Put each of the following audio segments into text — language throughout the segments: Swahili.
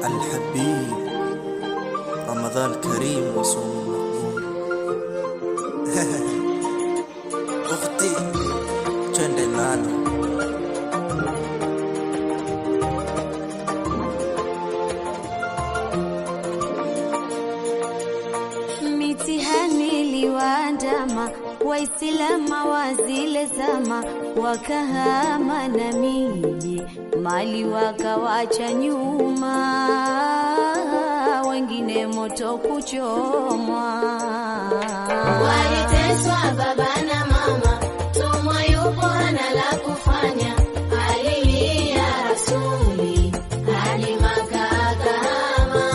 الحبيب رمضان كريم وصوم مقبول. أختي twende nalo. Mitihani liwaandama Waislama wa zile zama, wakahama na miji, mali wakawacha nyuma, wengine moto kuchomwa. Waliteswa baba na mama, tumwa yupo hana la kufanya, alilia Rasuli hadi Maka akahama,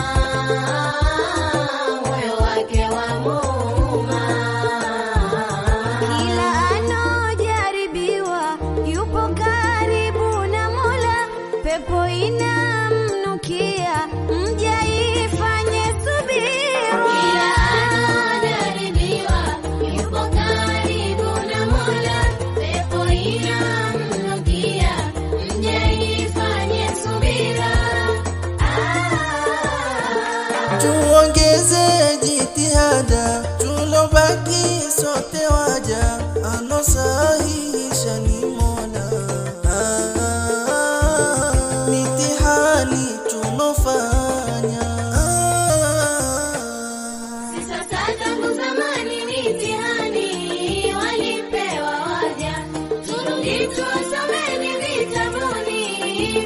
moyo wake wamuuma. Kila anojaribiwa yupo karibu na Mola, pepo inamnukia, mja ifanye subira. Kila anojaribiwa yupo karibu na Mola, pepo inamnukia, mja ifanye subira. Tuongeze jitihada, tulobaki sote waja, anosahihisha ni Mola. Mitihani tunofanya, Sasa tangu zamani mitihani walipewa waja, turudi tuwasomeni vitabuni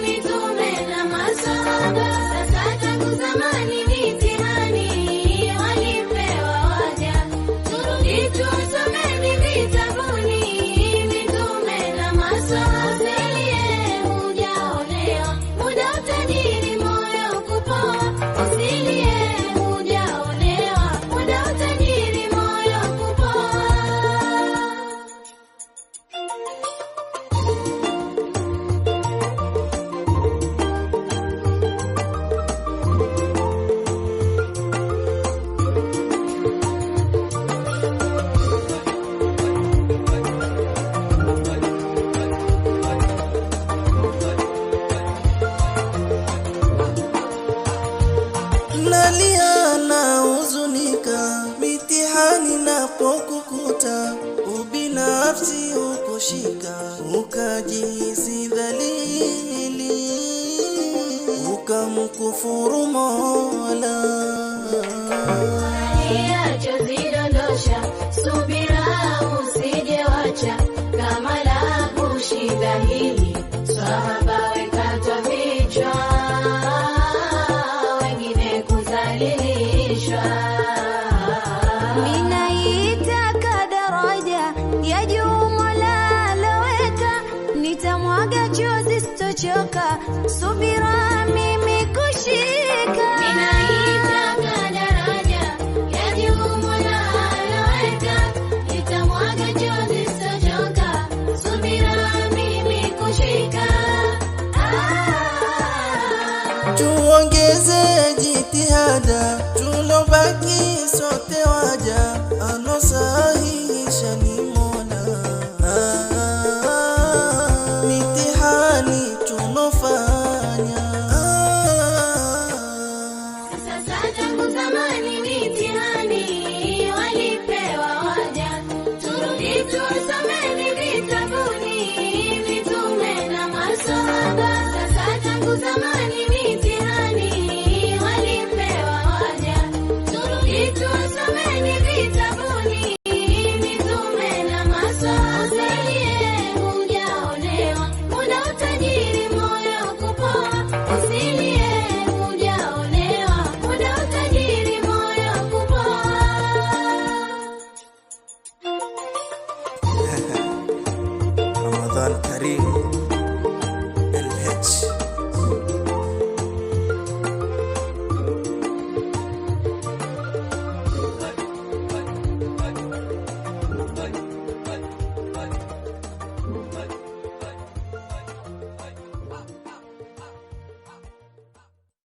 mitume na masahaba. Sasa tangu zamani mitihani walipewa waja, turudi tuwasomeni vitabuni mitume na masahaba. Usilie hujaolewa, muda utajiri moyo kupoa. Usilie hujaolewa, muda utajiri moyo kupoa. nalia na huzunika, mitihani napokukuta, ubinafsi ukushika, ukajihisi dhalili, ukamkufuru Mola. Yachozidondosha, subira usije wacha, kama la kushinda hili, swahaba wekatwa vichwa, wengine kudhalilishwa. Ninaitaka daraja ya juu Mola aloweka, nitamwaga chozi sitochoka, subira mimi kushika. Ninaitaka daraja ya juu Mola aloweka, nitamwaga chozi sitochoka, subira mimi kushika. Tuongeze jitihada, tulobaki sote waja,